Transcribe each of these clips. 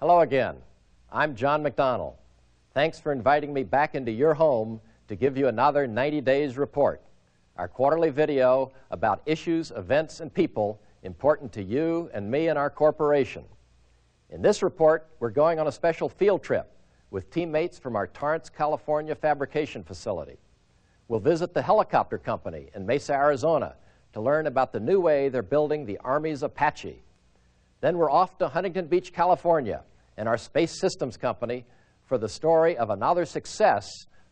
Hello again. I'm John McDonnell. Thanks for inviting me back into your home to give you another 90 Days Report, our quarterly video about issues, events, and people important to you and me and our corporation. In this report, we're going on a special field trip with teammates from our Torrance, California fabrication facility. We'll visit the helicopter company in Mesa, Arizona to learn about the new way they're building the Army's Apache. Then we're off to Huntington Beach, California, and our Space Systems Company for the story of another success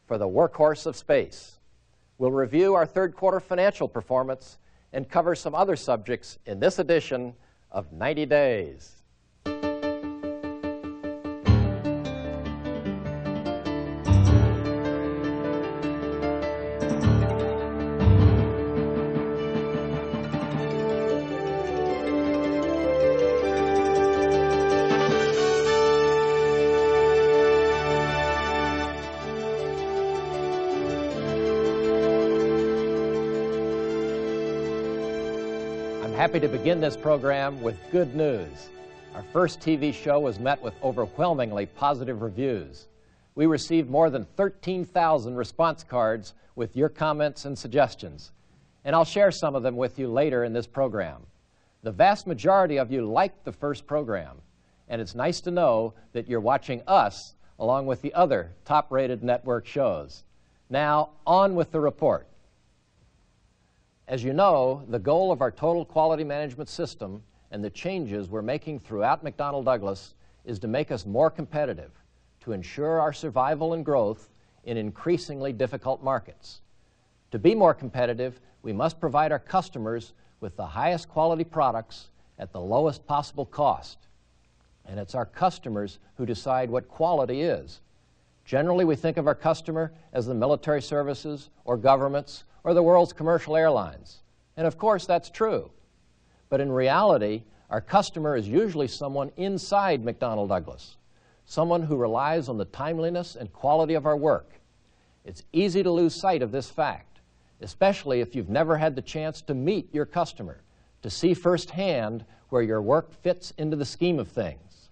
for the workhorse of space. We'll review our third quarter financial performance and cover some other subjects in this edition of 90 Days. Happy to begin this program with good news. Our first TV show was met with overwhelmingly positive reviews. We received more than 13,000 response cards with your comments and suggestions, and I'll share some of them with you later in this program. The vast majority of you liked the first program, and it's nice to know that you're watching us along with the other top-rated network shows. Now, on with the report. As you know, the goal of our total quality management system and the changes we're making throughout McDonnell Douglas is to make us more competitive, to ensure our survival and growth in increasingly difficult markets. To be more competitive, we must provide our customers with the highest quality products at the lowest possible cost. And it's our customers who decide what quality is. Generally, we think of our customer as the military services or governments or the world's commercial airlines. And of course, that's true. But in reality, our customer is usually someone inside McDonnell Douglas, someone who relies on the timeliness and quality of our work. It's easy to lose sight of this fact, especially if you've never had the chance to meet your customer, to see firsthand where your work fits into the scheme of things.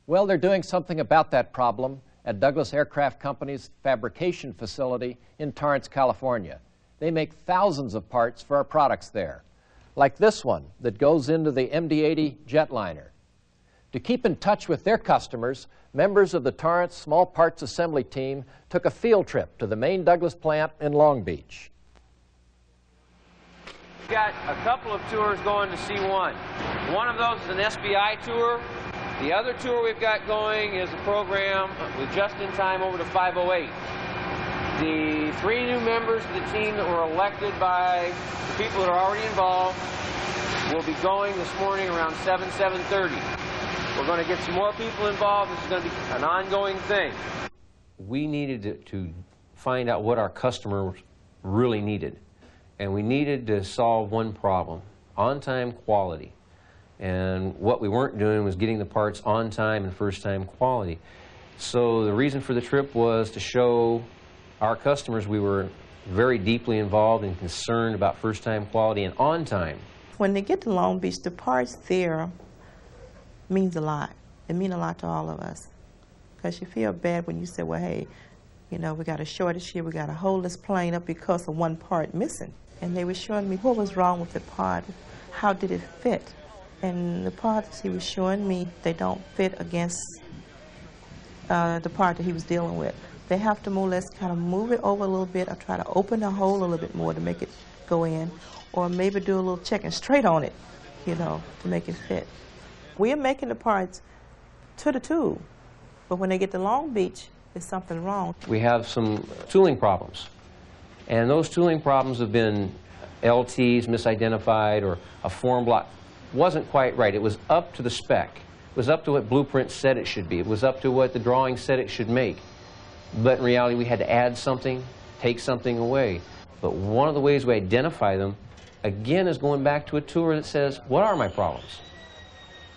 Well, they're doing something about that problem at Douglas Aircraft Company's fabrication facility in Torrance, California. They make thousands of parts for our products there, like this one that goes into the MD-80 jetliner. To keep in touch with their customers, members of the Torrance Small Parts Assembly team took a field trip to the main Douglas plant in Long Beach. We've got a couple of tours going to C1. One of those is an SBI tour. The other tour we've got going is a program with Just in Time over to 508. The three new members of the team that were elected by the people that are already involved will be going this morning around 7:30. We're going to get some more people involved. This is going to be an ongoing thing. We needed to find out what our customers really needed. And we needed to solve one problem: on-time quality. And what we weren't doing was getting the parts on time and first-time quality. So the reason for the trip was to show our customers we were very deeply involved and concerned about first-time quality and on time. When they get to Long Beach, the parts there means a lot. It means a lot to all of us. Because you feel bad when you say, well, hey, you know, we got a shortage here, we got to hold this plane up because of one part missing. And they were showing me what was wrong with the part, how did it fit. And the parts he was showing me, they don't fit against the part that he was dealing with. They have to more or less kind of move it over a little bit or try to open the hole a little bit more to make it go in, or maybe do a little checking straight on it, you know, to make it fit. We are making the parts to the tube, but when they get to Long Beach, there's something wrong. We have some tooling problems, and those tooling problems have been LTs misidentified, or a form block wasn't quite right. It was up to the spec. It was up to what blueprint said it should be. It was up to what the drawing said it should make. But in reality, we had to add something, take something away. But one of the ways we identify them, again, is going back to a tour that says, what are my problems?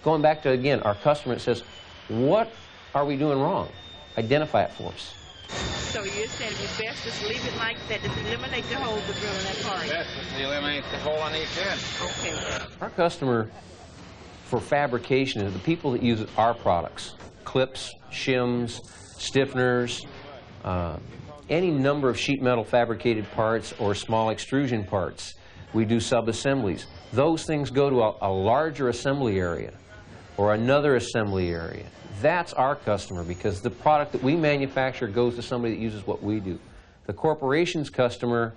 Going back to, again, our customer that says, what are we doing wrong? Identify it for us. So you said it's best just leave it like that, just eliminate the hole to drill in that part. Best is to eliminate the hole on each end. Okay. Our customer for fabrication is the people that use our products, clips, shims, stiffeners, any number of sheet metal fabricated parts or small extrusion parts. We do sub-assemblies. Those things go to a larger assembly area or another assembly area. That's our customer, because the product that we manufacture goes to somebody that uses what we do. The corporation's customer,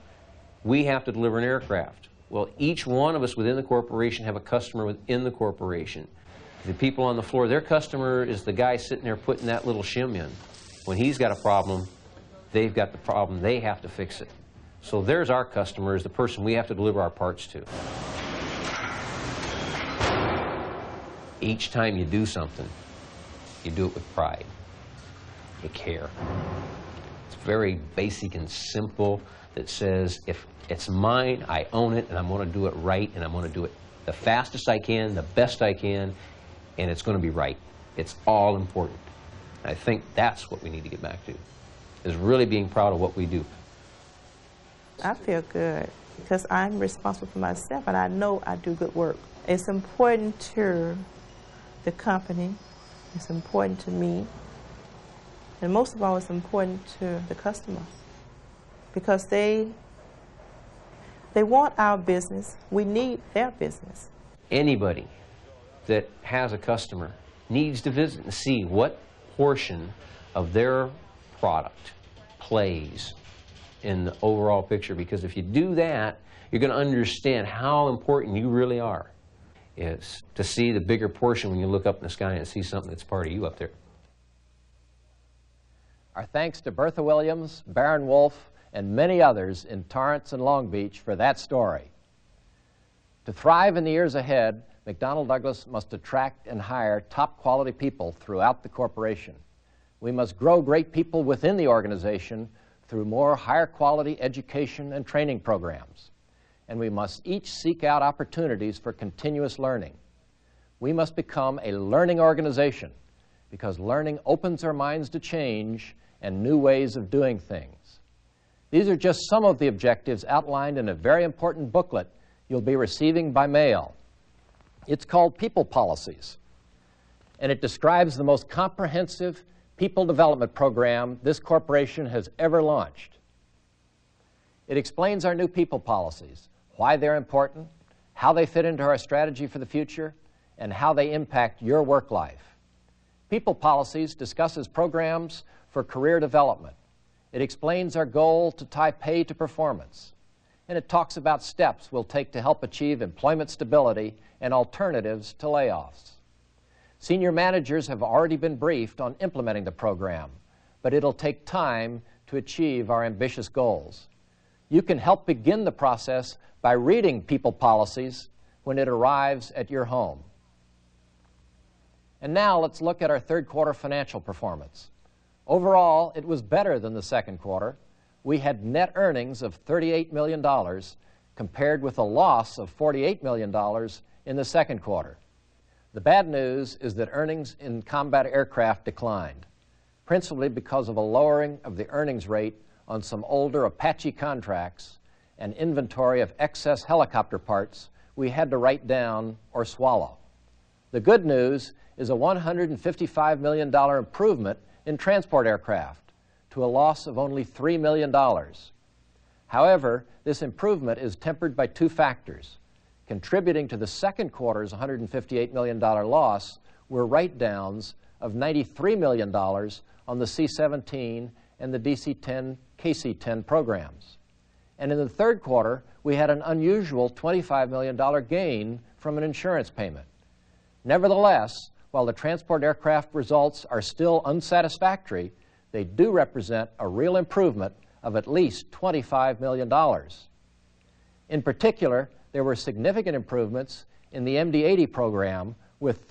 we have to deliver an aircraft. Well, each one of us within the corporation have a customer within the corporation. The people on the floor, their customer is the guy sitting there putting that little shim in. When he's got a problem, they've got the problem, they have to fix it. So there's our customer, is the person we have to deliver our parts to. Each time you do something, you do it with pride. You care. It's very basic and simple, that says, if it's mine, I own it, and I'm going to do it right, and I'm going to do it the fastest I can, the best I can, and it's going to be right. It's all important. I think that's what we need to get back to, is really being proud of what we do. I feel good because I'm responsible for myself, and I know I do good work. It's important to the company, it's important to me, and most of all, it's important to the customer, because they want our business. We need their business. Anybody that has a customer needs to visit and see what portion of their product plays in the overall picture, because if you do that, you're going to understand how important you really are. Is to see the bigger portion when you look up in the sky and see something that's part of you up there. Our thanks to Bertha Williams, Baron Wolf, and many others in Torrance and Long Beach for that story. To thrive in the years ahead, McDonnell Douglas must attract and hire top quality people throughout the corporation. We must grow great people within the organization through more higher quality education and training programs. And we must each seek out opportunities for continuous learning. We must become a learning organization, because learning opens our minds to change and new ways of doing things. These are just some of the objectives outlined in a very important booklet you'll be receiving by mail. It's called People Policies, and it describes the most comprehensive people development program this corporation has ever launched. It explains our new people policies, why they're important, how they fit into our strategy for the future, and how they impact your work life. People Policies discusses programs for career development. It explains our goal to tie pay to performance. And it talks about steps we'll take to help achieve employment stability and alternatives to layoffs. Senior managers have already been briefed on implementing the program, but it'll take time to achieve our ambitious goals. You can help begin the process by reading People Policies when it arrives at your home. And now let's look at our third quarter financial performance. Overall, it was better than the second quarter. We had net earnings of $38 million compared with a loss of $48 million in the second quarter. The bad news is that earnings in combat aircraft declined, principally because of a lowering of the earnings rate on some older Apache contracts and inventory of excess helicopter parts we had to write down or swallow. The good news is a $155 million improvement in transport aircraft to a loss of only $3 million. However, this improvement is tempered by two factors. Contributing to the second quarter's $158 million loss were write-downs of $93 million on the C-17 and the DC-10, KC-10 programs. And in the third quarter, we had an unusual $25 million gain from an insurance payment. Nevertheless, while the transport aircraft results are still unsatisfactory, they do represent a real improvement of at least $25 million. In particular, there were significant improvements in the MD-80 program, with